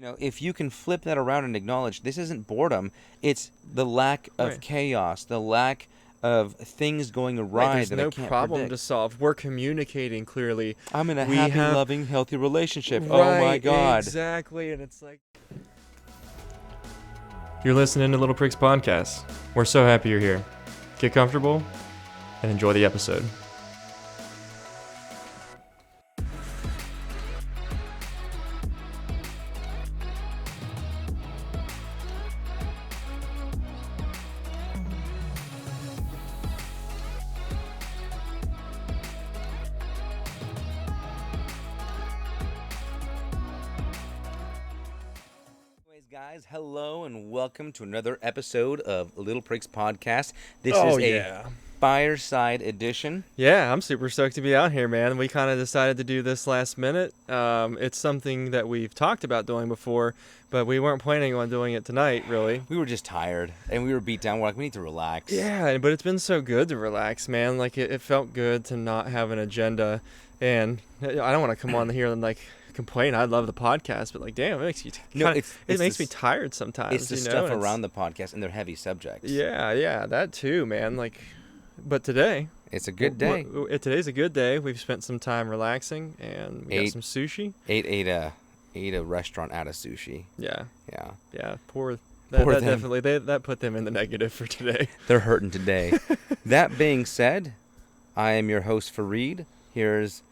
If you can flip that around and acknowledge this isn't boredom, it's the lack of Right. chaos, the lack of things going Right, awry there's that I no can't problem to predict. solve. We're communicating clearly. I'm in a We happy, have loving, healthy relationship. Oh my right, God. exactly, and it's like you're listening to Little Pricks Podcast. We're so happy you're here. Get comfortable and enjoy the episode. Anyways, guys, hello and welcome to another episode of Little Pricks Podcast. This Oh is a yeah. Fireside edition. Yeah, I'm super stoked to be out here, man. We kind of decided to do this last minute. It's something that we've talked about doing before, but we weren't planning on doing it tonight, really. We were just tired and we were beat down. We're like, we need to relax. Yeah, but it's been so good to relax, man. Like, it felt good to not have an agenda. And I don't want to come on here and, like, complain. I love the podcast, but, like, damn, it makes you No, it makes me tired sometimes. It's the stuff around the podcast and they're heavy subjects. Yeah, that too, man. Like, but today, It's a good day. Today's a good day. We've spent some time relaxing, and we got some sushi. Ate a restaurant out of sushi. Yeah, Yeah. Poor Poor that them. definitely that put them in the negative for today. They're hurting today. That being said, I am your host, Fareed. Here's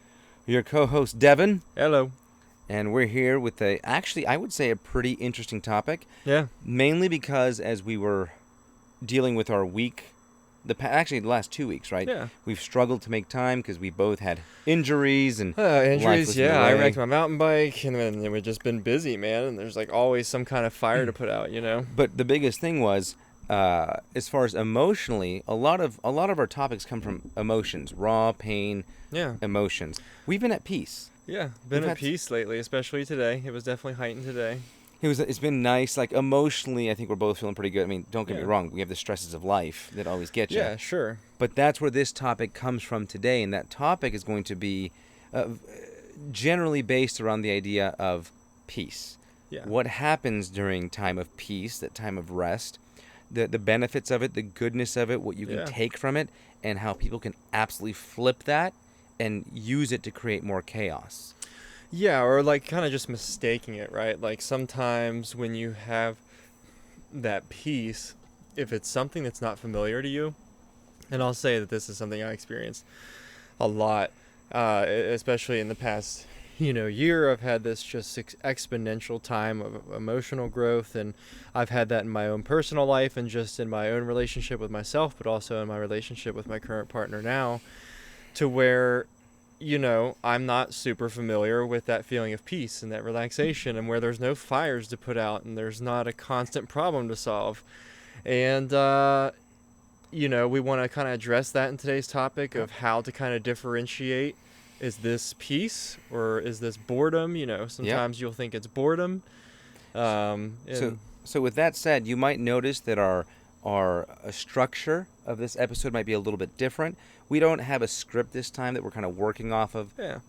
your co-host, Devon. Hello. And we're here with I would say a pretty interesting topic. Yeah. Mainly because as we were dealing with our week, the last 2 weeks, right? Yeah. We've struggled to make time because we both had injuries and Injuries, life was in the yeah. I way. wrecked my mountain bike, and then we've just been busy, man. And there's like always some kind of fire to put out, you know. But the biggest thing was, as far as emotionally, a lot of our topics come from emotions, raw pain, Yeah. emotions. We've been at peace. Yeah. Been We've at had- peace lately, especially today. It was definitely heightened today. It's been nice. Like emotionally, I think we're both feeling pretty good. I mean, don't get me Yeah. wrong. We have the stresses of life that always get you. Yeah, sure. But that's where this topic comes from today, and that topic is going to be generally based around the idea of peace. Yeah. What happens during time of peace, that time of rest, the benefits of it, the goodness of it, what you can Yeah. take from it, and how people can absolutely flip that and use it to create more chaos. Yeah, or like kind of just mistaking it, right? Like sometimes when you have that peace, if it's something that's not familiar to you, and I'll say that this is something I experienced a lot, especially in the past, year. I've had this just exponential time of emotional growth, and I've had that in my own personal life and just in my own relationship with myself, but also in my relationship with my current partner now, to where I'm not super familiar with that feeling of peace and that relaxation, and where there's no fires to put out and there's not a constant problem to solve. And, we want to kind of address that in today's topic of how to kind of differentiate. Is this peace or is this boredom? Sometimes you'll think it's boredom. So with that said, you might notice that our structure of this episode might be a little bit different. We don't have a script this time that we're kind of working off of. Yeah.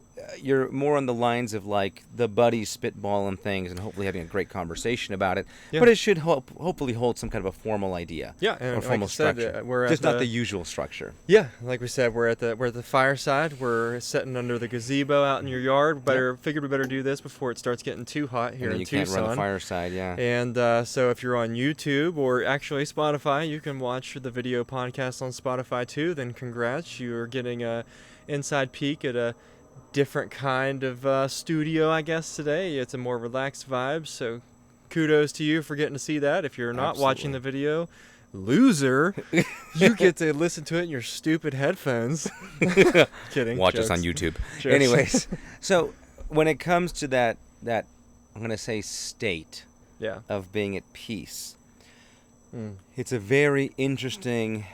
You're more on the lines of like the buddies spitballing things and hopefully having a great conversation about it. Yeah. But it should hopefully hold some kind of a formal idea. Yeah, and or like formal I said, structure. we're Just at not the usual structure. Yeah, like we said, we're at the fireside. We're sitting under the gazebo out in your yard. Figured we better do this before it starts getting too hot here in you Tucson. can't run the fireside, yeah. And so if you're on YouTube or actually Spotify, you can watch the video podcast on Spotify too. Then congrats, you're getting a inside peek at a different kind of studio, I guess, today. It's a more relaxed vibe, so kudos to you for getting to see that. If you're not watching the video, loser, you get to listen to it in your stupid headphones. Kidding. Watch jokes. us on YouTube. Jokes. Anyways, so when it comes to that I'm going to say state Yeah. of being at peace, it's a very interesting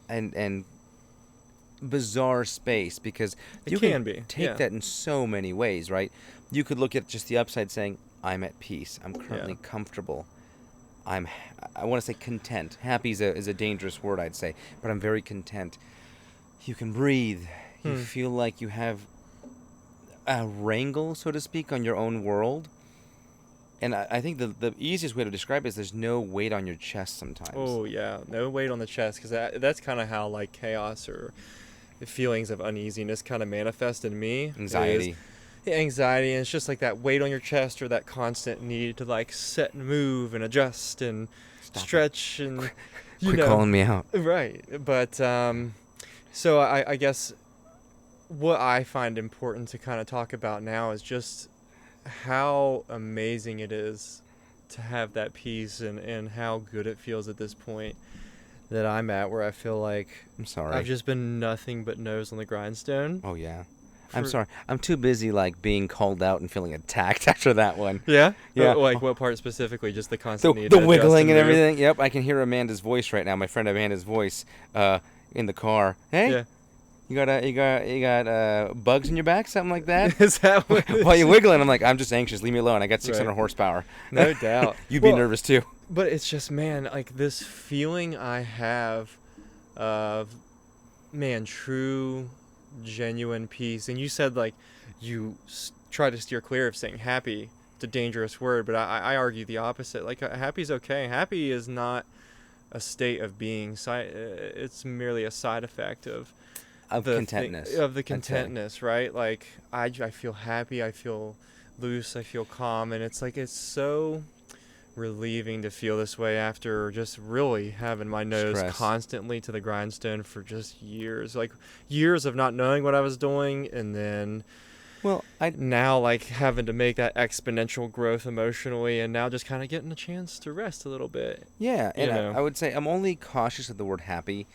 and bizarre space because you can take yeah. that in so many ways, right? You could look at just the upside saying, I'm at peace. I'm currently comfortable. I want to say content. Happy is a dangerous word, I'd say, but I'm very content. You can breathe. You feel like you have a wrangle, so to speak, on your own world. And I think the easiest way to describe it is there's no weight on your chest sometimes. Oh yeah, no weight on the chest, because that's kind of how like chaos or feelings of uneasiness kind of manifest in me. Anxiety. Anxiety, and it's just like that weight on your chest, or that constant need to like sit and move and adjust and stretch and Quit calling me out. Right, but so I guess what I find important to kind of talk about now is just how amazing it is to have that peace, and how good it feels at this point that I'm at, where I feel like I'm sorry. I've just been nothing but nose on the grindstone. Oh yeah. I'm sorry. I'm too busy like being called out and feeling attacked after that one. Yeah? Yeah. Like what part specifically? Just the constant need The to wiggling and adjust move? everything. Yep, I can hear Amanda's voice right now. My friend Amanda's voice in the car. Hey? Yeah. You got bugs in your back, something like that? Is that what it While you're is? wiggling, I'm like, I'm just anxious. Leave me alone. I got 600 Right. horsepower. No doubt. You'd Well, be nervous too. But it's just, man, like this feeling I have of, man, true, genuine peace. And you said like you try to steer clear of saying happy. It's a dangerous word, but I argue the opposite. Like happy's okay. Happy is not a state of being. It's merely a side effect of the Contentness. of the contentness, right? Like I feel happy, I feel loose, I feel calm, and it's like it's so relieving to feel this way after just really having my nose Stress. constantly to the grindstone for just years, like years of not knowing what I was doing, and then Well, now like having to make that exponential growth emotionally, and now just kind of getting a chance to rest a little bit. yeah, and You know. I would say I'm only cautious of the word happy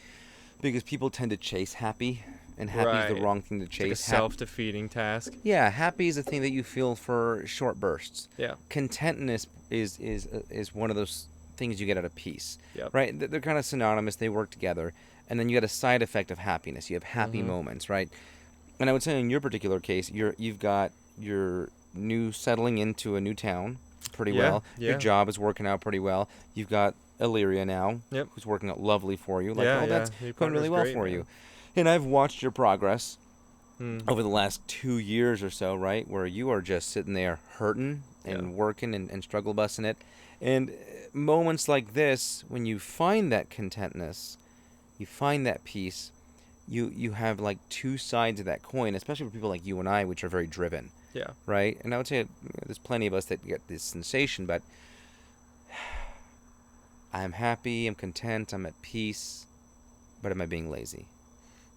because people tend to chase happy, and happy is Right. the wrong thing to It's like a chase. self-defeating task. Yeah, happy is a thing that you feel for short bursts. Yeah. Contentness is one of those things you get out of peace. Yep. Right? They're kind of synonymous. They work together. And then you get a side effect of happiness. You have happy Mhm. moments, right? And I would say in your particular case, you've got your new settling into a new town pretty Yeah, well. yeah. Your job is working out pretty well. You've got Illyria now, Yep. who's working out lovely for you. Like, Yeah, oh, that's yeah. Your going really partner's well great, for man. you. And I've watched your progress Mm. over the last 2 years or so, right, where you are just sitting there hurting and Yeah. working and struggle busting it. And moments like this, when you find that contentness, you find that peace, you have like two sides of that coin, especially for people like you and I, which are very driven, Yeah. right? And I would say there's plenty of us that get this sensation, but I'm happy, I'm content, I'm at peace, but am I being lazy?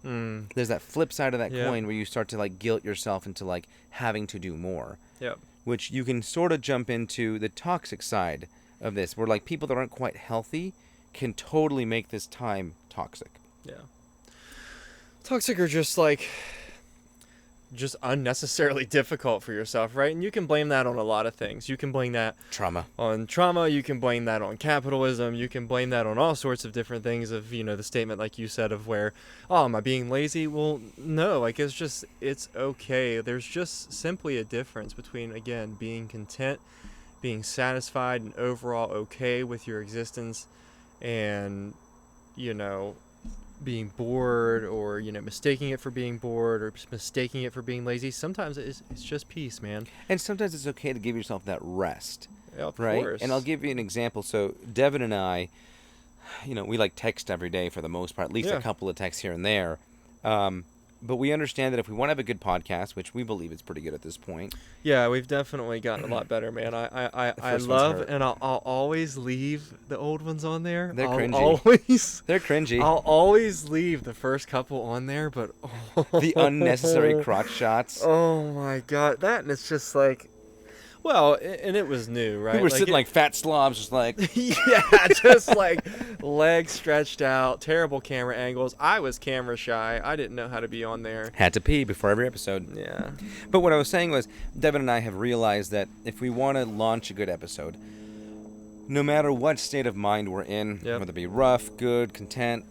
Mm. There's that flip side of that Yeah. coin where you start to like guilt yourself into like having to do more, Yep. which you can sort of jump into the toxic side of this, where like people that aren't quite healthy can totally make this time toxic. Yeah. Toxic are just like just unnecessarily difficult for yourself, right? And you can blame that on a lot of things. You can blame that Trauma. on trauma, you can blame that on capitalism, you can blame that on all sorts of different things of, the statement like you said of where, oh, am I being lazy? Well, no, like it's okay. There's just simply a difference between, again, being content, being satisfied and overall okay with your existence, and, being bored, or mistaking it for being bored, or mistaking it for being lazy. Sometimes it's just peace, man. And sometimes it's okay to give yourself that rest, Yeah, of right? course. And I'll give you an example. So Devon and I, we like text every day for the most part, at least Yeah. a couple of texts here and there. But we understand that if we want to have a good podcast, which we believe is pretty good at this point. Yeah, we've definitely gotten a lot better, man. I first ones love, hurt. and I'll always leave the old ones on there. They're I'll cringy. Always, They're cringy. I'll always leave the first couple on there, but The unnecessary crotch shots. Oh my god, that, and it's just like, well, and it was new, right? We were sitting like fat slobs, just like, yeah, just like legs stretched out, terrible camera angles. I was camera shy. I didn't know how to be on there. had to pee before every episode. Yeah. But what I was saying was, Devon and I have realized that if we want to launch a good episode, no matter what state of mind we're in, Yep. whether it be rough, good, content,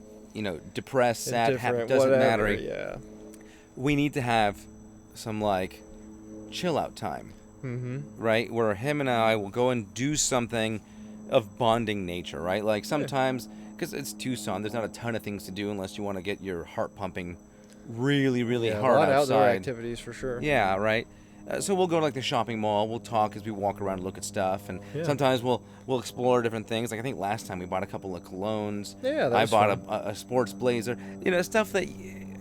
depressed, sad, happy, Indifferent, doesn't whatever, matter. Yeah. We need to have some like chill out time, Mm-hmm. right? Where him and I will go and do something of bonding nature, right? Like sometimes, because it's Tucson, there's not a ton of things to do unless you want to get your heart pumping really, really Yeah, hard a lot of outdoor outside. activities for sure. Yeah, right. So we'll go to like the shopping mall. We'll talk as we walk around and look at stuff, and Yeah. sometimes we'll explore different things. Like I think last time we bought a couple of colognes. Yeah, that I was bought fun. a sports blazer. Stuff that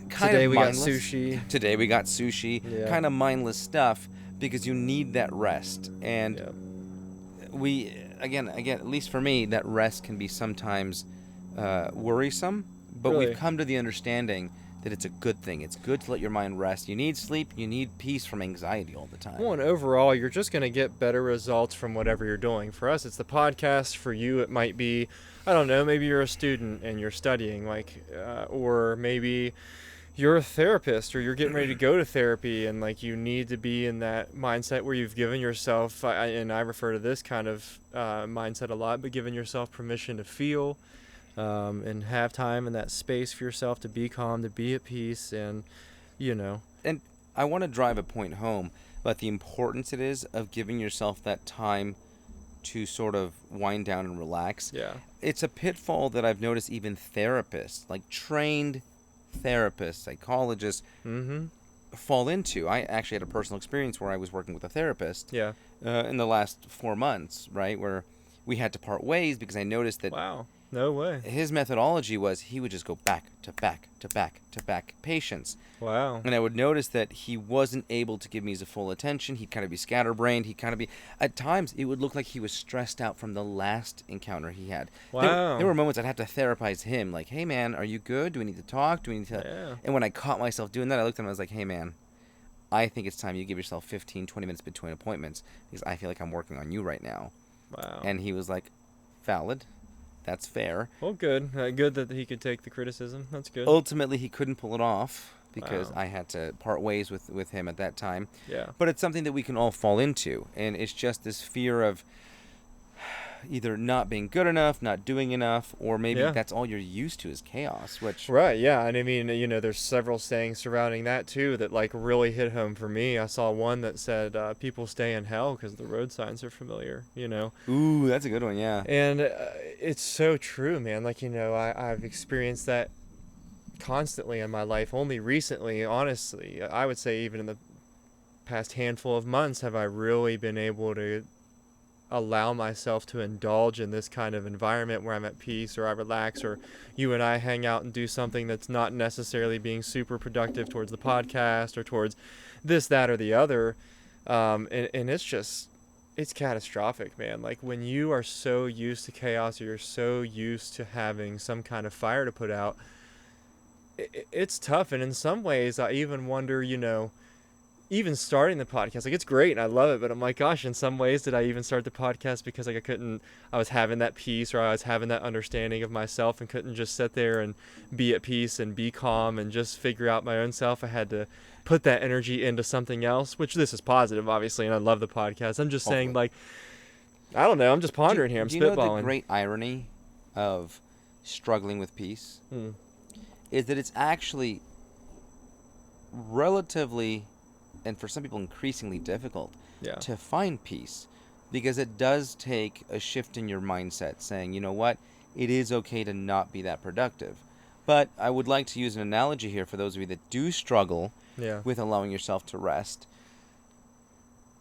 kind Today of we got mindless. sushi. Today we got sushi. Yeah. Kind of mindless stuff because you need that rest. And we again, at least for me, that rest can be sometimes worrisome. But Really? we've come to the understanding that it's a good thing. It's good to let your mind rest. You need sleep. You need peace from anxiety all the time. Well, and overall, you're just going to get better results from whatever you're doing. For us, it's the podcast. For you, it might be, I don't know, maybe you're a student and you're studying, or maybe you're a therapist or you're getting ready to go to therapy, and you need to be in that mindset where you've given yourself, and I refer to this kind of mindset a lot, but giving yourself permission to feel. And have time and that space for yourself to be calm, to be at peace, and And I want to drive a point home about the importance it is of giving yourself that time to sort of wind down and relax. Yeah. It's a pitfall that I've noticed even therapists, like trained therapists, psychologists, fall into. I actually had a personal experience where I was working with a therapist in the last 4 months, right, where we had to part ways because I noticed that Wow. No way. his methodology was he would just go back to back to back to back patients. Wow. And I would notice that he wasn't able to give me his full attention. He'd kind of be scatterbrained. He'd kind of be, at times, it would look like he was stressed out from the last encounter he had. Wow. There were moments I'd have to therapize him, like, hey, man, are you good? Do we need to talk? Do we need to... Yeah. And when I caught myself doing that, I looked at him and I was like, hey, man, I think it's time you give yourself 15, 20 minutes between appointments because I feel like I'm working on you right now. Wow. And he was like, valid. That's fair. Well, good. Good that he could take the criticism. That's good. Ultimately, he couldn't pull it off because Wow. I had to part ways with him at that time. Yeah. But it's something that we can all fall into. And it's just this fear of either not being good enough, not doing enough, or maybe that's all you're used to is chaos, which... Right, yeah. And I mean, there's several sayings surrounding that, too, that, really hit home for me. I saw one that said, people stay in hell because the road signs are familiar, Ooh, that's a good one, yeah. And it's so true, man. I've experienced that constantly in my life. Only recently, honestly, I would say even in the past handful of months have I really been able to allow myself to indulge in this kind of environment where I'm at peace, or I relax, or you and I hang out and do something that's not necessarily being super productive towards the podcast or towards this, that, or the other. And it's catastrophic, man. When you are so used to chaos, or you're so used to having some kind of fire to put out, it's tough. And in some ways, I even wonder, even starting the podcast, it's great and I love it, but I'm like, gosh, in some ways, did I even start the podcast because I was having that peace, or I was having that understanding of myself and couldn't just sit there and be at peace and be calm and just figure out my own self. I had to put that energy into something else, which this is positive, obviously, and I love the podcast. I'm just saying, I don't know, I'm just pondering here. I'm spitballing. spitballing. Do you know the great irony of struggling with peace? Is that it's actually relatively, and for some people increasingly difficult, to find peace, because it does take a shift in your mindset saying, you know what, it is okay to not be that productive. But I would like to use an analogy here for those of you that do struggle with allowing yourself to rest.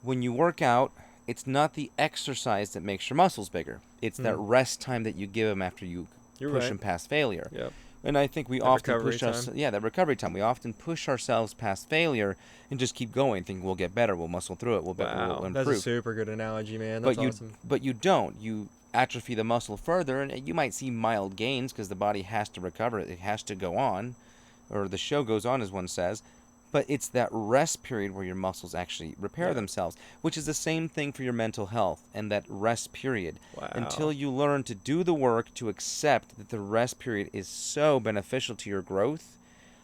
When you work out, it's not the exercise that makes your muscles bigger. It's that rest time that you give them after you push them past failure. Yep. And I think we that often recovery push us, that recovery time. We often push ourselves past failure and just keep going, thinking we'll get better, we'll muscle through it, we'll improve. That's a super good analogy, man. That's awesome. But you don't. You atrophy the muscle further, and you might see mild gains because the body has to recover. It has to go on, or the show goes on, as one says. But it's that rest period where your muscles actually repair themselves, which is the same thing for your mental health and that rest period. Wow. Until you learn to do the work to accept that the rest period is so beneficial to your growth,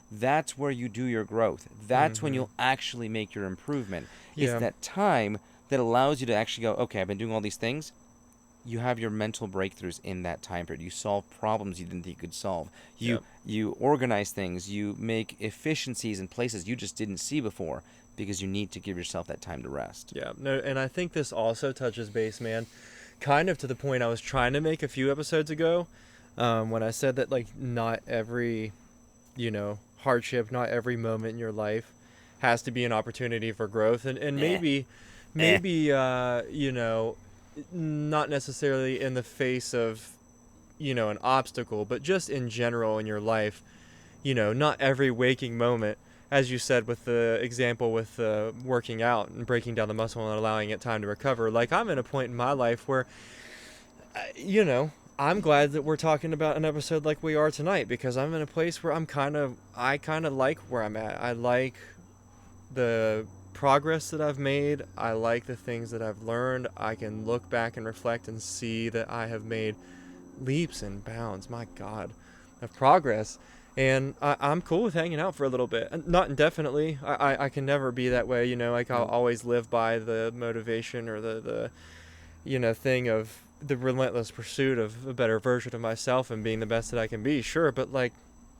that's where you do your growth. That's when you'll actually make your improvement. It's that time that allows you to actually go, okay, I've been doing all these things. You have your mental breakthroughs in that time period. You solve problems you didn't think you could solve. You organize things. You make efficiencies in places you just didn't see before because you need to give yourself that time to rest. Yeah. No, and I think this also touches base, man, kind of to the point I was trying to make a few episodes ago when I said that, not every, hardship, not every moment in your life has to be an opportunity for growth, and maybe you know, not necessarily in the face of, you know, an obstacle, but just in general in your life, you know, not every waking moment, as you said with the example with working out and breaking down the muscle and allowing it time to recover. Like, I'm in a point in my life where, you know, I'm glad that we're talking about an episode like we are tonight, because I'm in a place where I kind of like where I'm at. I like the progress that I've made. I like the things that I've learned. I can look back and reflect and see that I have made leaps and bounds, my God, of progress. And I'm cool with hanging out for a little bit. Not indefinitely. I can never be that way, you know, like I'll always live by the motivation or the you know, thing of the relentless pursuit of a better version of myself and being the best that I can be, sure. But like,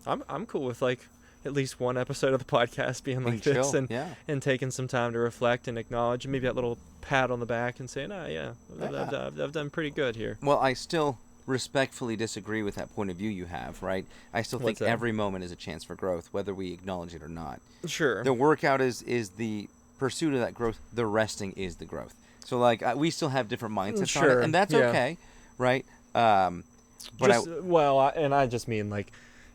I'm cool with like at least one episode of the podcast being like this, and taking some time to reflect and acknowledge, and maybe that little pat on the back and saying, I've done pretty good here. Well, I still respectfully disagree with that point of view you have, right? I still think every moment is a chance for growth, whether we acknowledge it or not. Sure. The workout is the pursuit of that growth. The resting is the growth. So, like, we still have different mindsets on it, and that's okay, right? But I just mean, like,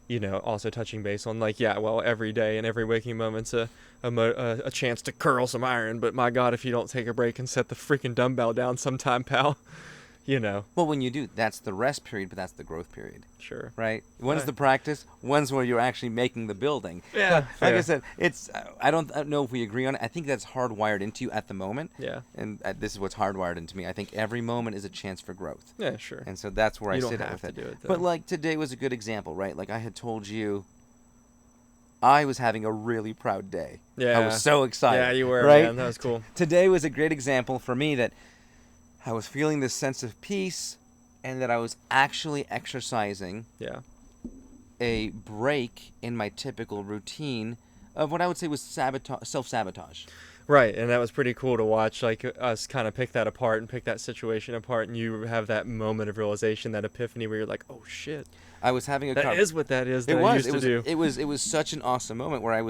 you know, also touching base on, like, every day and every waking moment's a chance to curl some iron, but my God, if you don't take a break and set the freaking dumbbell down sometime, pal, you know. Well, when you do, that's the rest period, but that's the growth period. Sure. Right? One's the practice, one's where you're actually making the building. Yeah. But, like I said, I don't know if we agree on it. I think that's hardwired into you at the moment. Yeah. And this is what's hardwired into me. I think every moment is a chance for growth. Yeah, sure. And so that's where I sit with it. You don't have to do it, though. But, like, today was a good example, right? Like, I had told you I was having a really proud day. Yeah. I was so excited. Yeah, you were, right? man. That was cool. Today was a great example for me that I was feeling this sense of peace, and that I was actually exercising a break in my typical routine of what I would say was self-sabotage. Right, and that was pretty cool to watch, like, us kind of pick that apart and pick that situation apart, and you have that moment of realization, that epiphany where you're like, oh, shit. I was having That is what that is that I used to do. It was such an awesome moment where I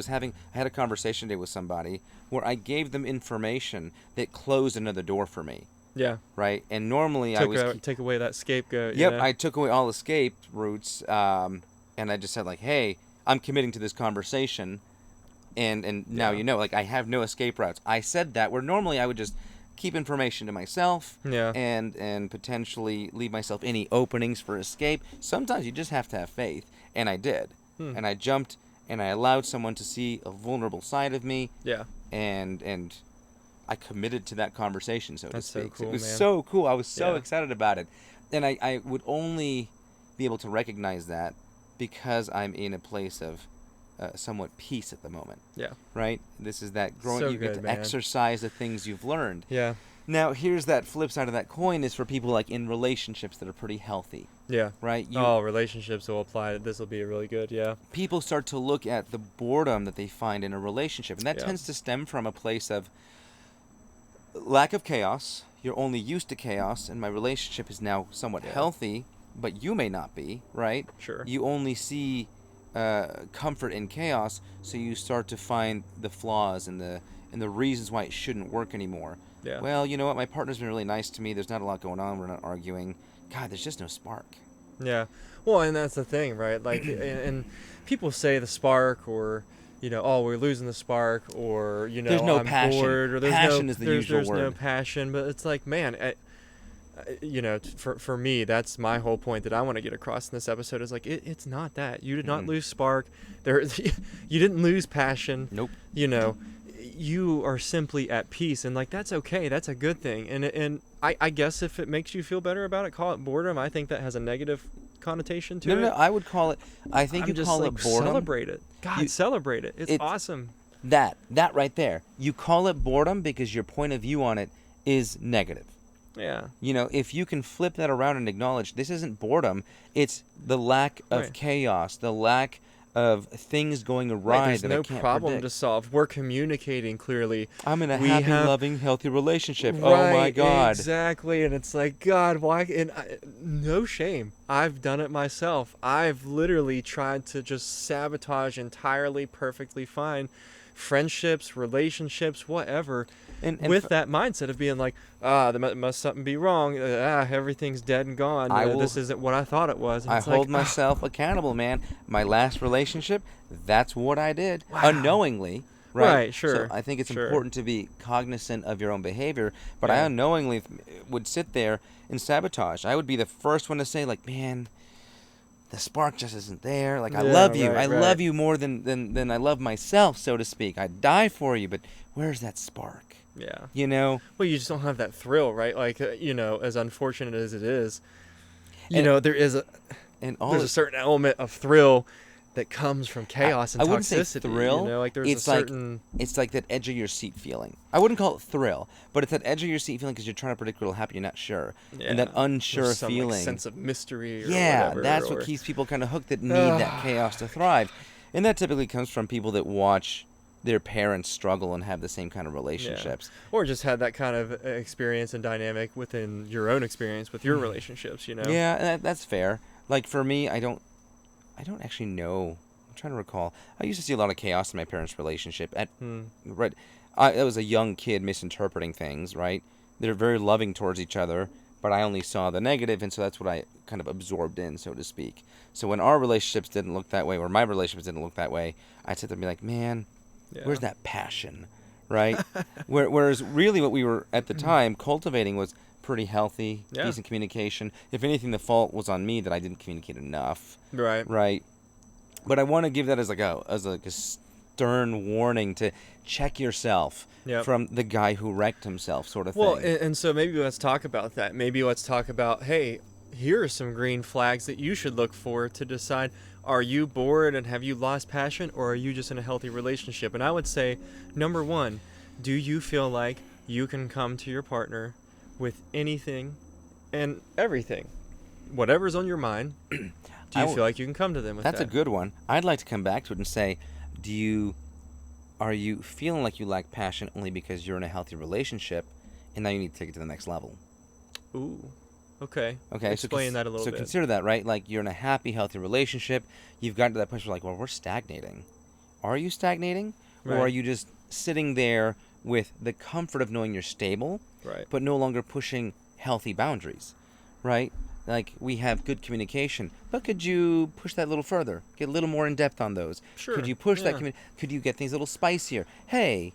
had a conversation today with somebody where I gave them information that closed another door for me. Yeah. Right. And normally take away that scapegoat. Yep. You know? I took away all escape routes, and I just said, like, hey, I'm committing to this conversation, and now you know, like, I have no escape routes. I said that where normally I would just keep information to myself, and potentially leave myself any openings for escape. Sometimes you just have to have faith, and I did, and I jumped, and I allowed someone to see a vulnerable side of me. Yeah. And I committed to that conversation, so to speak. So cool, it was man. so cool. I was so excited about it. And I would only be able to recognize that because I'm in a place of somewhat peace at the moment. Yeah. Right? This is that growing. So you get to exercise the things you've learned. Yeah. Now, here's that flip side of that coin is for people like in relationships that are pretty healthy. Yeah. Right? Relationships will apply. This will be really good, yeah. People start to look at the boredom that they find in a relationship, and that tends to stem from a place of lack of chaos. You're only used to chaos, and my relationship is now somewhat healthy, but you may not be, right? Sure. You only see comfort in chaos, so you start to find the flaws and the reasons why it shouldn't work anymore. Yeah. Well, you know what? My partner's been really nice to me. There's not a lot going on. We're not arguing. God, there's just no spark. Yeah. Well, and that's the thing, right? Like, and people say the spark, or, you know, oh, we're losing the spark, or, you know, there's no I'm passion. bored, or there's passion is the usual there's word. no passion. But it's like, man, you know, for me, that's my whole point that I want to get across in this episode is like, it's not that. You did not lose spark. You didn't lose passion. Nope. You know, you are simply at peace, and like, that's okay. That's a good thing. And I guess if it makes you feel better about it, call it boredom. I think that has a negative connotation to it. No, I would call it. I think you call it boredom. Celebrate it. God, celebrate it. It's awesome. That right there. You call it boredom because your point of view on it is negative. Yeah. You know, if you can flip that around and acknowledge this isn't boredom, it's the lack of chaos, the lack of things going awry there's that no I can't problem predict. to solve. We're communicating clearly. I'm in a happy, loving, healthy relationship. Right, oh my God. Exactly. And it's like, God, why? And no shame. I've done it myself. I've literally tried to just sabotage entirely perfectly fine friendships, relationships, whatever, and with that mindset of being like, there must something be wrong. Everything's dead and gone. This isn't what I thought it was. And I it's hold like, myself accountable, man. My last relationship, that's what I did. Wow. Unknowingly. Right, sure. So I think it's sure. important to be cognizant of your own behavior, but I Yeah. unknowingly would sit there and sabotage. I would be the first one to say, like, man, the spark just isn't there. Like, I love you. I love you more than I love myself, so to speak. I'd die for you, but where's that spark? Yeah. You know? Well, you just don't have that thrill, right? Like, as unfortunate as it is, And- there is there's a certain element of thrill that comes from chaos and I toxicity. wouldn't say thrill. Like there's it's a certain... it's like that edge of your seat feeling. I wouldn't call it thrill, but it's that edge of your seat feeling because you're trying to predict what'll happen. You're not sure, and that unsure There's some, feeling. like, sense of mystery. Or yeah, whatever, that's what keeps people kind of hooked that need that chaos to thrive, and that typically comes from people that watch their parents struggle and have the same kind of relationships, or just had that kind of experience and dynamic within your own experience with your relationships. Yeah, and that's fair. Like for me, I don't actually know. I'm trying to recall. I used to see a lot of chaos in my parents' relationship. I was a young kid misinterpreting things, right? They're very loving towards each other, but I only saw the negative, and so that's what I kind of absorbed in, so to speak. So when our relationships didn't look that way, or my relationships didn't look that way, I'd sit there and be like, man, where's that passion, right? Whereas really what we were at the time cultivating was pretty healthy, decent communication. If anything, the fault was on me that I didn't communicate enough. Right. But I want to give that as like a stern warning to check yourself from the guy who wrecked himself, sort of thing. Well, and so maybe let's talk about that. Maybe let's talk about, hey, here are some green flags that you should look for to decide, are you bored and have you lost passion, or are you just in a healthy relationship? And I would say, number one, do you feel like you can come to your partner with anything and everything, whatever's on your mind? Do you feel like you can come to them with that? That's a good one. I'd like to come back to it and say, are you feeling like you lack passion only because you're in a healthy relationship, and now you need to take it to the next level? Ooh, okay. Explain that a little bit. So consider that, right? Like you're in a happy, healthy relationship. You've gotten to that point where like, well, we're stagnating. Are you stagnating? Or are you just sitting there with the comfort of knowing you're stable, but no longer pushing healthy boundaries, right? Like, we have good communication, but could you push that a little further? Get a little more in depth on those? Sure. Could you push that? Could you get things a little spicier? Hey,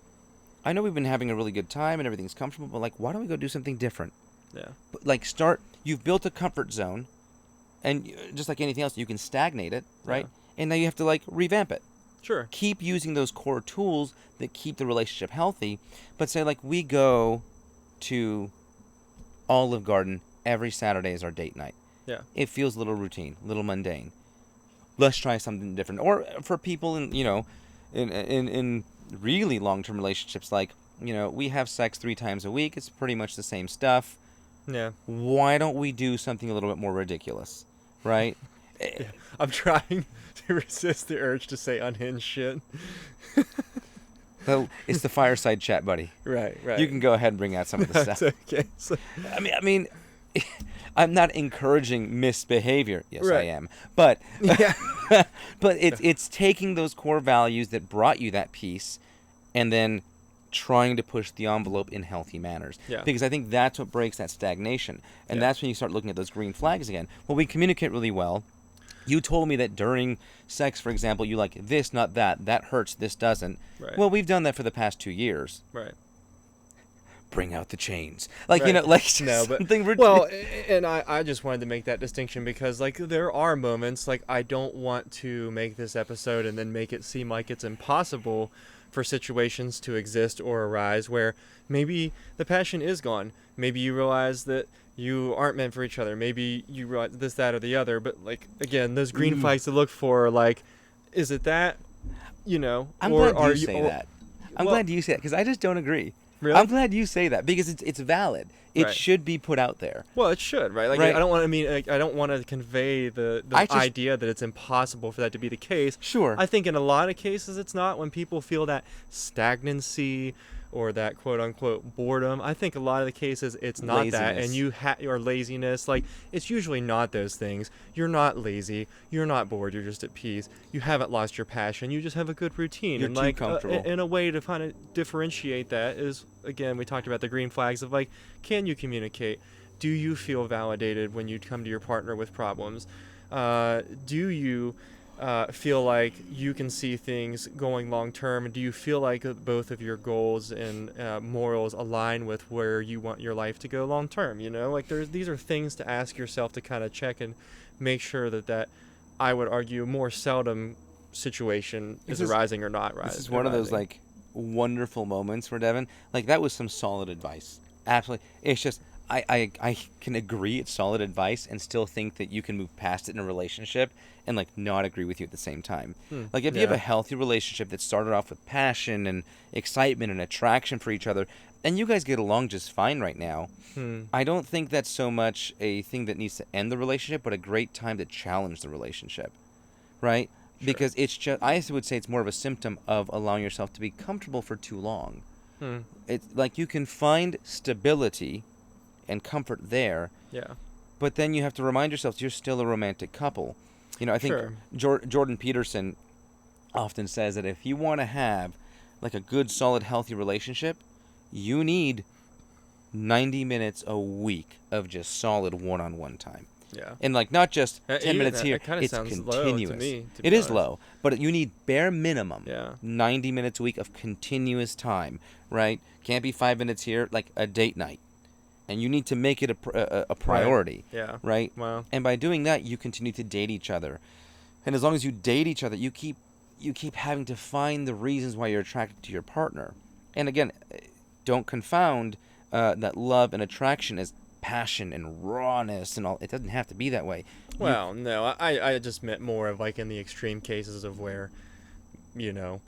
I know we've been having a really good time and everything's comfortable, but, like, why don't we go do something different? Yeah. But, like, you've built a comfort zone, and just like anything else, you can stagnate it, right? Yeah. And now you have to, like, revamp it. Sure. Keep using those core tools that keep the relationship healthy, but say, like, we go to Olive Garden every Saturday is our date night. Yeah. It feels a little routine, a little mundane. Let's try something different. Or for people in really long-term relationships, like, we have sex 3 times a week. It's pretty much the same stuff. Yeah. Why don't we do something a little bit more ridiculous, right? Yeah. I'm trying to resist the urge to say unhinged shit. So it's the Fireside chat, buddy. Right. You can go ahead and bring out some of the stuff. Okay. So, I mean, I'm not encouraging misbehavior. Yes, Right. I am. But but it's taking those core values that brought you that peace, and then trying to push the envelope in healthy manners. Yeah. Because I think that's what breaks that stagnation, and that's when you start looking at those green flags again. Well, we communicate really well. You told me that during sex, for example, you like this, not that. That hurts, this doesn't. Right. Well, we've done that for the past 2 years. Right. Bring out the chains. Like, Right. like No, but something well, and I just wanted to make that distinction because, like, there are moments, like, I don't want to make this episode and then make it seem like it's impossible for situations to exist or arise where maybe the passion is gone. Maybe you realize that you aren't meant for each other. Maybe you realize this, that, or the other. But, like, again, those green flags to look for are, like, is it that, I'm or glad are you say that. I'm well- glad you say that because I just don't agree. Really? I'm glad you say that because it's valid. It Right. should be put out there. Well, it should, right? Like, Right. I don't want to I don't want to convey the idea that it's impossible for that to be the case. Sure. I think in a lot of cases it's not. When people feel that stagnancy or that quote unquote boredom. I think a lot of the cases it's not that, and or laziness. Like, it's usually not those things. You're not lazy. You're not bored. You're just at peace. You haven't lost your passion. You just have a good routine. You're and too like comfortable. in a way to kind of differentiate that is, again, we talked about the green flags of like, can you communicate? Do you feel validated when you come to your partner with problems? Do you feel like you can see things going long term? Do you feel like both of your goals and morals align with where you want your life to go long term? You know, like these are things to ask yourself to kind of check and make sure that I would argue more seldom situation is arising or not rising. This is one of those like wonderful moments for Devon. Like, that was some solid advice. Absolutely. It's just I can agree it's solid advice and still think that you can move past it in a relationship and like not agree with you at the same time. Like, if you have a healthy relationship that started off with passion and excitement and attraction for each other, and you guys get along just fine right now, I don't think that's so much a thing that needs to end the relationship, but a great time to challenge the relationship, right? Sure. Because it's just, I would say it's more of a symptom of allowing yourself to be comfortable for too long. It's like you can find stability and comfort there. Yeah. But then you have to remind yourself you're still a romantic couple. You know, I think Jordan Peterson often says that if you want to have like a good, solid, healthy relationship, you need 90 minutes a week of just solid one-on-one time. Yeah. And like not just 10 minutes here, it's continuous. Low to me, it is low, but you need bare minimum 90 minutes a week of continuous time, right? Can't be 5 minutes here, like a date night. And you need to make it a priority, right? Wow. And by doing that, you continue to date each other. And as long as you date each other, you keep having to find the reasons why you're attracted to your partner. And again, don't confound that love and attraction as passion and rawness and all. It doesn't have to be that way. Well, no, I just meant more of like in the extreme cases of where, you know,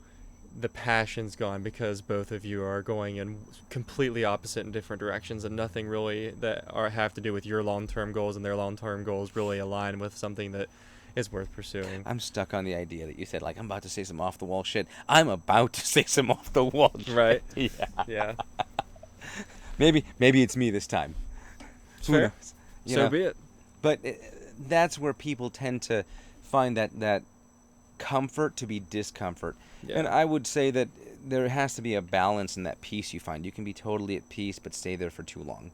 the passion's gone because both of you are going in completely opposite and different directions, and nothing really that have to do with your long-term goals and their long-term goals really align with something that is worth pursuing. I'm stuck on the idea that you said, like, I'm about to say some off-the-wall shit. I'm about to say some off-the-wall shit. Right. Yeah. Maybe it's me this time. Fair. So be it. But that's where people tend to find that comfort to be discomfort. Yeah. And I would say that there has to be a balance in that peace you find. You can be totally at peace but stay there for too long.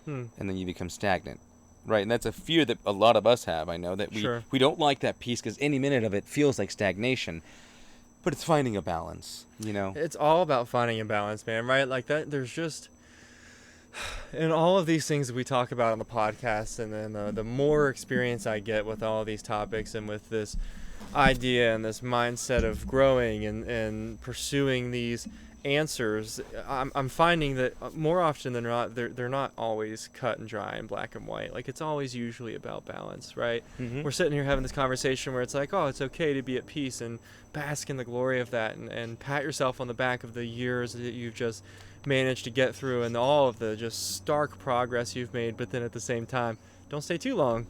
And then you become stagnant. Right, and that's a fear that a lot of us have. I know that we don't like that peace because any minute of it feels like stagnation. But it's finding a balance, you know? It's all about finding a balance, man, right? Like that, there's just... And all of these things that we talk about on the podcast, and then the more experience I get with all of these topics and with this idea and this mindset of growing and pursuing these answers, I'm finding that more often than not they're not always cut and dry and black and white. Like, it's always usually about balance, right? We're sitting here having this conversation where it's like, oh, it's okay to be at peace and bask in the glory of that, and pat yourself on the back of the years that you've just managed to get through and all of the just stark progress you've made. But then at the same time, don't stay too long,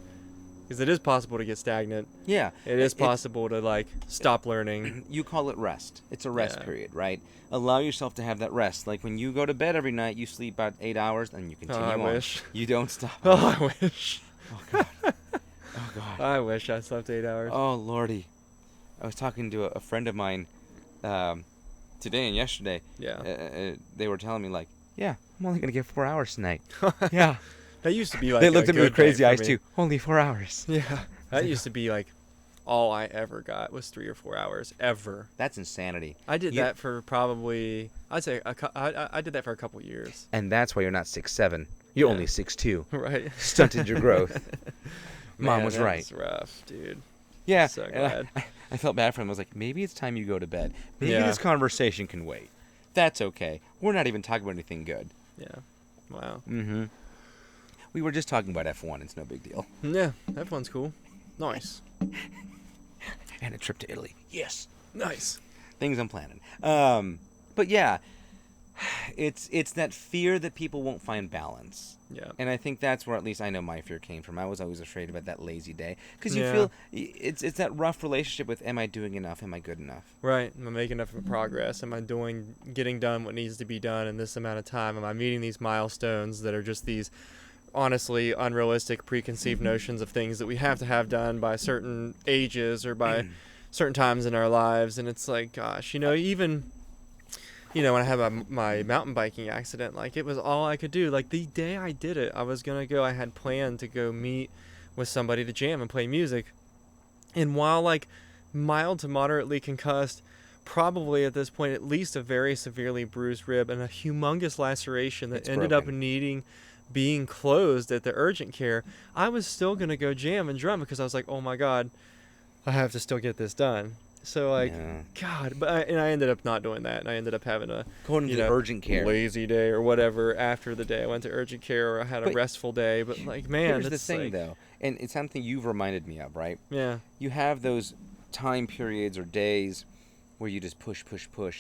because it is possible to get stagnant. Yeah. It is possible to, like, stop learning. You call it rest. It's a rest period, right? Allow yourself to have that rest. Like, when you go to bed every night, you sleep about 8 hours, and you continue on. I wish. You don't stop. Oh, I wish. Oh, God. Oh, God. I wish I slept 8 hours. Oh, Lordy. I was talking to a friend of mine today and yesterday. Yeah. They were telling me, like, yeah, I'm only going to get 4 hours tonight. Yeah. That used to be like they looked at me with crazy eyes too. Only 4 hours. Yeah, that used to be like all I ever got was 3 or 4 hours ever. That's insanity. I did that for probably I did that for a couple years. And that's why you're not 6'7". You're only 6'2". Right. Stunted your growth. Mom was right. That's rough, dude. Yeah. So glad. I felt bad for him. I was like, maybe it's time you go to bed. Maybe this conversation can wait. That's okay. We're not even talking about anything good. Yeah. Wow. Mm-hmm. We were just talking about F1. It's no big deal. Yeah, F1's cool. Nice. And a trip to Italy. Yes. Nice. Things I'm planning. But yeah, It's that fear that people won't find balance. Yeah. And I think that's where at least I know my fear came from. I was always afraid about that lazy day because you Yeah. feel it's that rough relationship with, am I doing enough? Am I good enough? Right. Am I making enough of a progress? Am I getting done what needs to be done in this amount of time? Am I meeting these milestones that are just these honestly unrealistic preconceived notions of things that we have to have done by certain ages or by certain times in our lives? And it's like, gosh, even when I had my mountain biking accident, like, it was all I could do. Like, the day I did it, I had planned to go meet with somebody to jam and play music. And while, like, mild to moderately concussed, probably at this point at least a very severely bruised rib and a humongous laceration that ended up being closed at the urgent care, I was still going to go jam and drum because I was like, oh my God, I have to still get this done. So, like, Yeah. God, but I ended up not doing that, and I ended up having a Going to the urgent care, lazy day or whatever after the day I went to urgent care, or I had a restful day. But, like, man, here's the thing, like, though, and it's something you've reminded me of, right? Yeah. You have those time periods or days where you just push,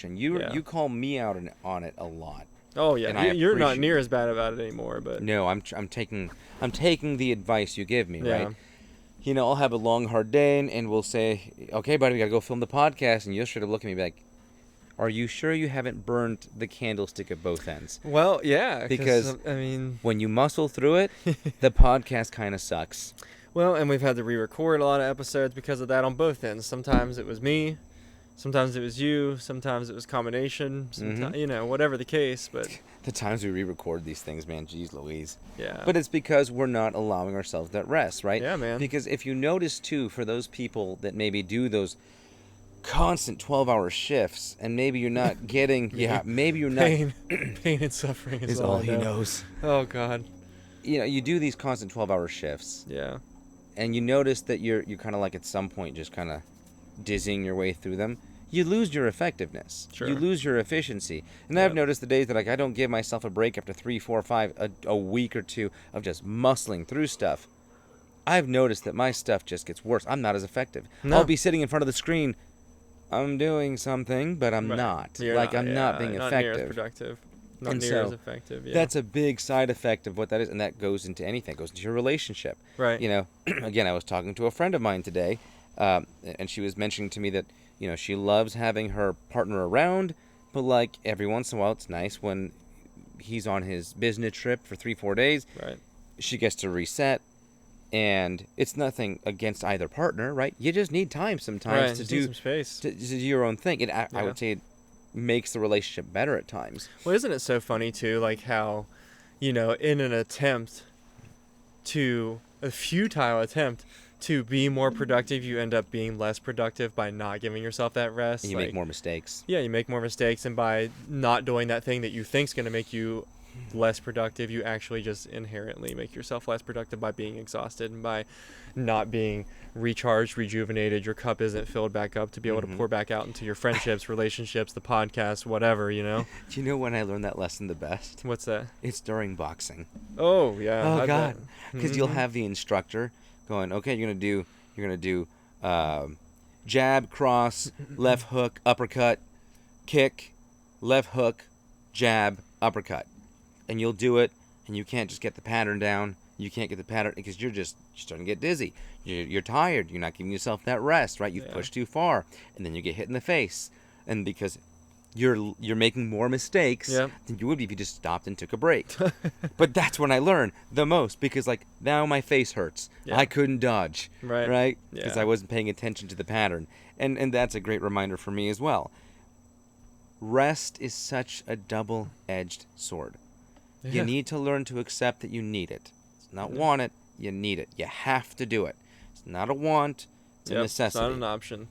and you call me out on it a lot. Oh yeah, and you're not near as bad about it anymore, but no, I'm taking the advice you give me, yeah. right? I'll have a long, hard day, and we'll say, okay, buddy, we got to go film the podcast. And you'll sort of look at me like, are you sure you haven't burned the candlestick at both ends? Well, yeah. Because, I mean, when you muscle through it, the podcast kind of sucks. Well, and we've had to re-record a lot of episodes because of that on both ends. Sometimes it was me. Sometimes it was you. Sometimes it was combination. Whatever the case, but... The times we re-record these things, man, geez Louise. Yeah. But it's because we're not allowing ourselves that rest, right? Yeah, man. Because if you notice, too, for those people that maybe do those constant 12-hour shifts, and maybe you're not getting... maybe you're not... Pain and suffering is all he knows. Oh, God. You do these constant 12-hour shifts. Yeah. And you notice that you're kind of like at some point just kind of dizzying your way through them. You lose your effectiveness. Sure. You lose your efficiency. And I've noticed the days that I don't give myself a break after 3, 4, 5, a week or two of just muscling through stuff. I've noticed that my stuff just gets worse. I'm not as effective. No. I'll be sitting in front of the screen. I'm doing something, but I'm not. I'm not being effective. Not near as productive. Not near as effective, yeah. That's a big side effect of what that is, and that goes into anything. It goes into your relationship. Right. Again, I was talking to a friend of mine today, and she was mentioning to me that, she loves having her partner around, but, like, every once in a while it's nice when he's on his business trip for 3-4 days. Right. She gets to reset, and it's nothing against either partner, right? You just need time sometimes to do some space. to do your own thing. I would say it makes the relationship better at times. Well, isn't it so funny, too, like how, in an a futile attempt to be more productive, you end up being less productive by not giving yourself that rest. And you make more mistakes. Yeah, you make more mistakes, and by not doing that thing that you think's going to make you less productive, you actually just inherently make yourself less productive by being exhausted and by not being recharged, rejuvenated. Your cup isn't filled back up to be able to pour back out into your friendships, relationships, the podcast, whatever, Do you know when I learned that lesson the best? What's that? It's during boxing. Oh, yeah. Oh, God. Because you'll have the instructor going, okay, you're gonna do jab, cross, left hook, uppercut, kick, left hook, jab, uppercut. And you'll do it, and you can't just get the pattern down. You can't get the pattern because you're starting to get dizzy. You're tired. You're not giving yourself that rest, right? You've pushed too far, and then you get hit in the face. And because you're making more mistakes than you would be if you just stopped and took a break. But that's when I learned the most, because, like, now my face hurts. I couldn't dodge, right? Because I wasn't paying attention to the pattern. And that's a great reminder for me as well. Rest is such a double-edged sword. Yeah. You need to learn to accept that you need it. It's not want it, you need it. You have to do it. It's not a want, it's a necessity. It's not an option.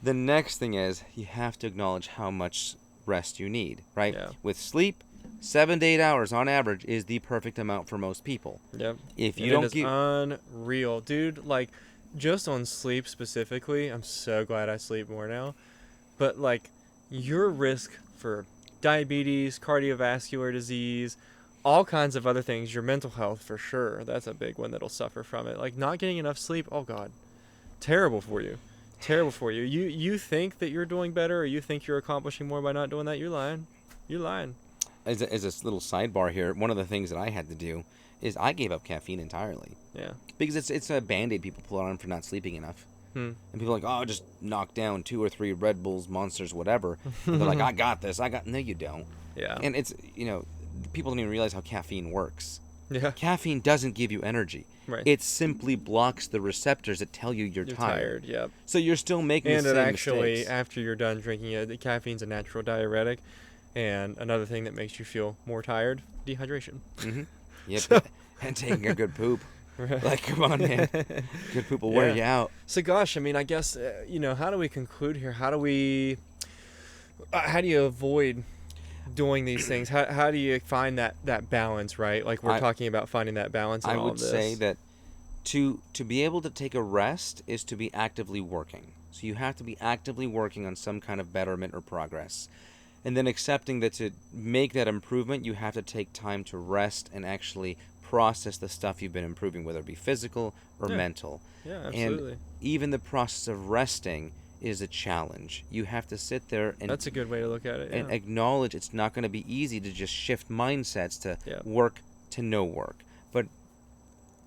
The next thing is you have to acknowledge how much rest you need, right? Yeah. With sleep, 7 to 8 hours on average is the perfect amount for most people. Yep. If you don't get unreal, dude, like, just on sleep specifically, I'm so glad I sleep more now. But, like, your risk for diabetes, cardiovascular disease, all kinds of other things, your mental health for sure, that's a big one that'll suffer from it. Like, not getting enough sleep, oh God, terrible for you. Terrible for you. You think that you're doing better, or you think you're accomplishing more by not doing that, you're lying. as a little sidebar here, one of the things that I had to do is I gave up caffeine entirely. Yeah. Because it's a Band-Aid people put on for not sleeping enough. Hmm. And people are like, oh, just knock down 2 or 3 Red Bulls, Monsters, whatever. And they're like, I got this. No, you don't. Yeah. And it's, people don't even realize how caffeine works. Yeah. Caffeine doesn't give you energy. Right. It simply blocks the receptors that tell you you're tired. Yep. So you're still making And the it same actually, mistakes. after you're done drinking it, the caffeine's a natural diuretic. And another thing that makes you feel more tired, dehydration. Mm-hmm. Yep. And taking a good poop. Right. Like, come on, man. Good poop will wear you out. So, gosh, I mean, I guess, how do we conclude here? How do you avoid doing these things? How do you find that balance, right? Like, we're talking about finding that balance in all of this. I would say that to be able to take a rest is to be actively working. So you have to be actively working on some kind of betterment or progress. And then accepting that to make that improvement, you have to take time to rest and actually process the stuff you've been improving, whether it be physical or mental. Yeah, absolutely. And even the process of resting is a challenge. You have to sit there and... That's a good way to look at it, and acknowledge it's not going to be easy to just shift mindsets to work to no work. But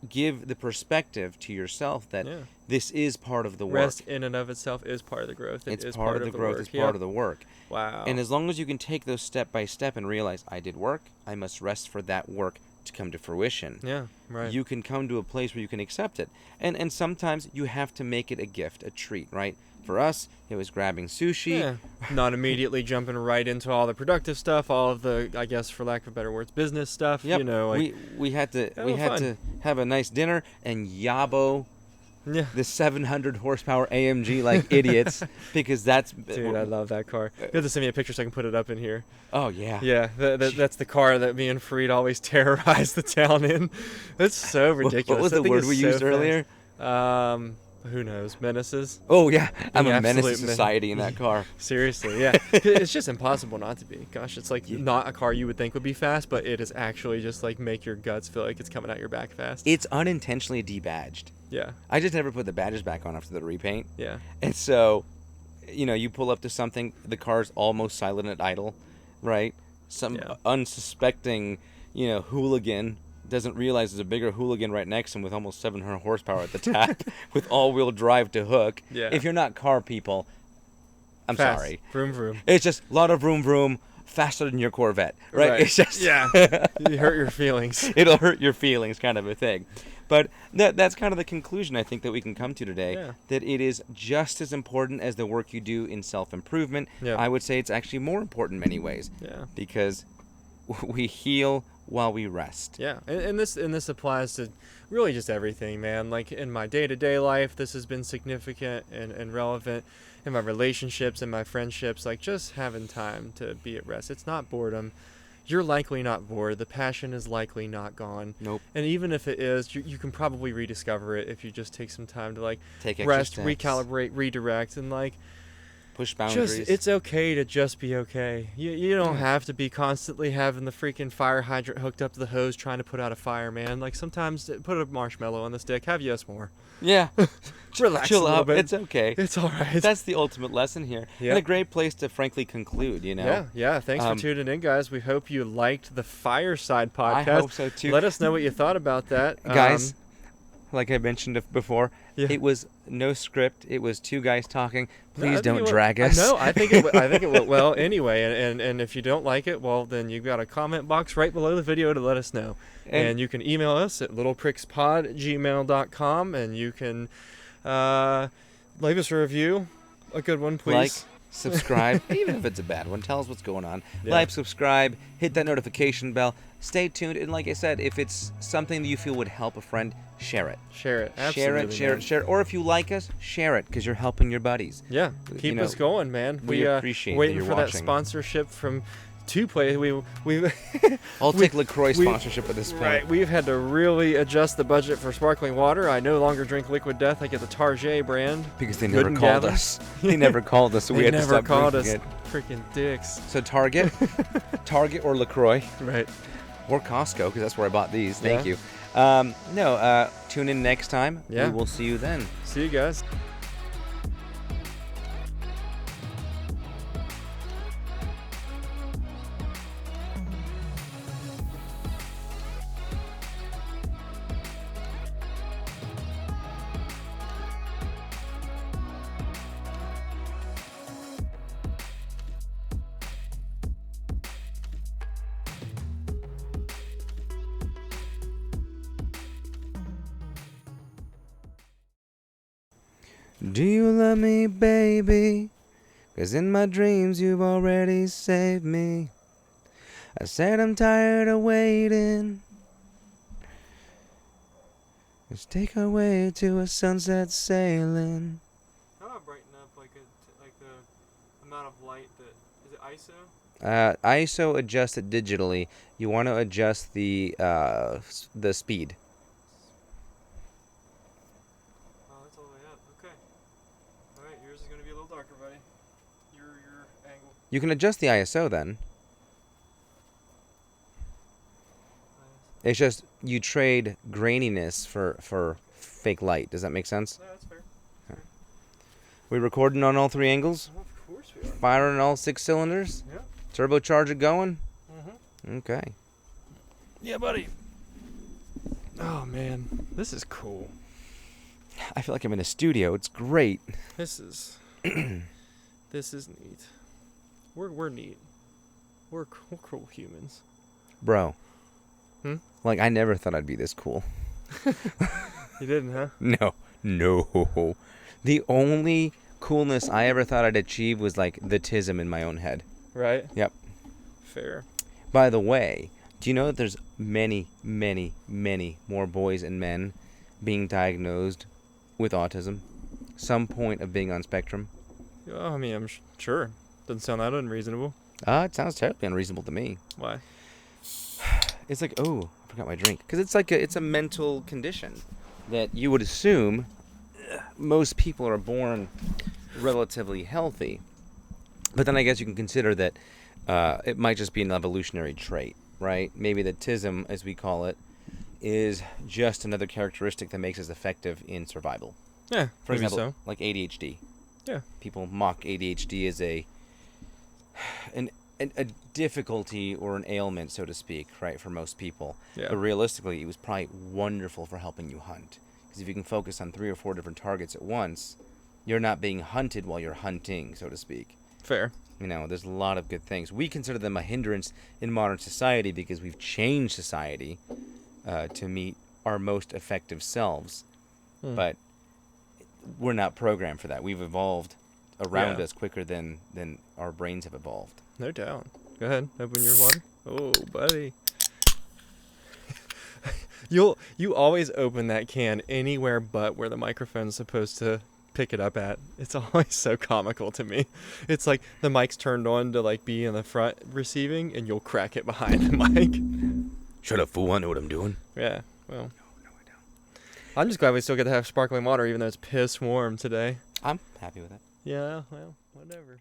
give the perspective to yourself that this is part of the work. Rest in and of itself is part of the growth. It's part of the growth. It's part of the work. Wow. And as long as you can take those step by step and realize, I did work, I must rest for that work to come to fruition. Yeah, right. You can come to a place where you can accept it. And sometimes you have to make it a gift, a treat, right? For us, it was grabbing sushi. Yeah. Not immediately jumping right into all the productive stuff, all of the, I guess, for lack of better words, business stuff. Yep. We had to have a nice dinner and yabo the 700 horsepower AMG like idiots because that's... Dude, I love that car. You have to send me a picture so I can put it up in here. Oh, yeah. Yeah, that's the car that me and Fareed always terrorized the town in. It's so ridiculous. What was the word we used earlier? Who knows? Menaces? Oh, yeah. I'm a menace to society in that car. Seriously, yeah. It's just impossible not to be. Gosh, it's like not a car you would think would be fast, but it is actually just like make your guts feel like it's coming out your back fast. It's unintentionally debadged. Yeah. I just never put the badges back on after the repaint. Yeah. And so, you pull up to something, the car's almost silent at idle, right? Some unsuspecting, hooligan doesn't realize there's a bigger hooligan right next to him with almost 700 horsepower at the tap with all-wheel drive to hook. Yeah. If you're not car people, I'm Fast. sorry. Vroom, vroom. It's just a lot of vroom, vroom, faster than your Corvette, right? It's just... Yeah. You hurt your feelings. It'll hurt your feelings kind of a thing. But that's kind of the conclusion I think that we can come to today, that it is just as important as the work you do in self-improvement. Yeah. I would say it's actually more important in many ways. Yeah. Because we heal while we rest. Yeah, and this applies to really just everything, man. Like in my day-to-day life, this has been significant and relevant in my relationships and my friendships. Like just having time to be at rest. It's not boredom. You're likely not bored. The passion is likely not gone. Nope. And even if it is, you can probably rediscover it if you just take some time to like take rest, steps. recalibrate, redirect, and like push boundaries. It's okay to just be okay. You don't have to be constantly having the freaking fire hydrant hooked up to the hose trying to put out a fire, man. Like sometimes put a marshmallow on the stick. Have yes more. Yeah. Relax Chill a little out. bit. It's okay. It's all right. That's the ultimate lesson here. Yep. And a great place to frankly conclude, Yeah. Thanks for tuning in, guys. We hope you liked the Fireside podcast. I hope so, too. Let us know what you thought about that. Guys, like I mentioned before, Yeah. it was no script. It was two guys talking. Please don't drag us. us. No, I think it went well anyway. And if you don't like it, well, then you've got a comment box right below the video to let us know. And you can email us at littleprickspod@gmail.com, and you can leave us a review, a good one, please. Like, subscribe, even if it's a bad one. Tell us what's going on. Yeah. Like, subscribe, hit that notification bell. Stay tuned. And like I said, if it's something that you feel would help a friend, share it. Share it. Absolutely. Share it. Or if you like us, share it because you're helping your buddies. Yeah. Keep us going, man. We appreciate waiting that for you're that watching. Sponsorship from two places. I'll take LaCroix sponsorship at this point. Right. We've had to really adjust the budget for sparkling water. I no longer drink Liquid Death. I get the Target brand. Because they never called us. They never called us, so we had to stop drinking it. Freaking dicks. So Target or LaCroix. Right. Or Costco, because that's where I bought these. Thank Yeah. you. Tune in next time. Yeah. We will see you then. See you guys. Do you love me, baby? 'Cause in my dreams you've already saved me. I said I'm tired of waiting. Let's take our way to a sunset sailing. How about brighten up like the amount of light that is it ISO adjust it digitally. You want to adjust the speed. Oh, that's all the way up. Okay. All right, yours is gonna be a little darker, buddy. Your angle. You can adjust the ISO then. It's just you trade graininess for fake light. Does that make sense? No, that's fair. We recording on all 3 angles? Of course we are. Firing all 6 cylinders? Yep. Turbocharger going? Mhm. Okay. Yeah, buddy. Oh man, this is cool. I feel like I'm in a studio. It's great. This is this is neat. We're neat. We're cool humans. Bro. Hmm? Like, I never thought I'd be this cool. You didn't, huh? No. The only coolness I ever thought I'd achieve was, like, the tism in my own head. Right? Yep. Fair. By the way, do you know that there's many, many, many more boys and men being diagnosed with autism? Some point of being on spectrum? Oh, I mean, I'm sure. Doesn't sound that unreasonable. It sounds terribly unreasonable to me. Why? It's like, oh, I forgot my drink. Because it's like it's a mental condition that you would assume most people are born relatively healthy. But then I guess you can consider that it might just be an evolutionary trait, right? Maybe the tism, as we call it, is just another characteristic that makes us effective in survival. Yeah, For maybe example, so. like ADHD. Yeah. People mock ADHD as a difficulty or an ailment, so to speak, right, for most people. Yeah. But realistically, it was probably wonderful for helping you hunt. Because if you can focus on 3 or 4 different targets at once, you're not being hunted while you're hunting, so to speak. Fair. You know, there's a lot of good things. We consider them a hindrance in modern society because we've changed society to meet our most effective selves. But we're not programmed for that. We've evolved around us quicker than our brains have evolved. No doubt. Go ahead. Open your water. Oh, buddy. You always open that can anywhere but where the microphone's supposed to pick it up at. It's always so comical to me. It's like the mic's turned on to like be in the front receiving, and you'll crack it behind the mic. Shut up, fool. I know what I'm doing. Yeah. Well. No, I don't. I'm just glad we still get to have sparkling water, even though it's piss warm today. I'm happy with it. Yeah. Well, whatever.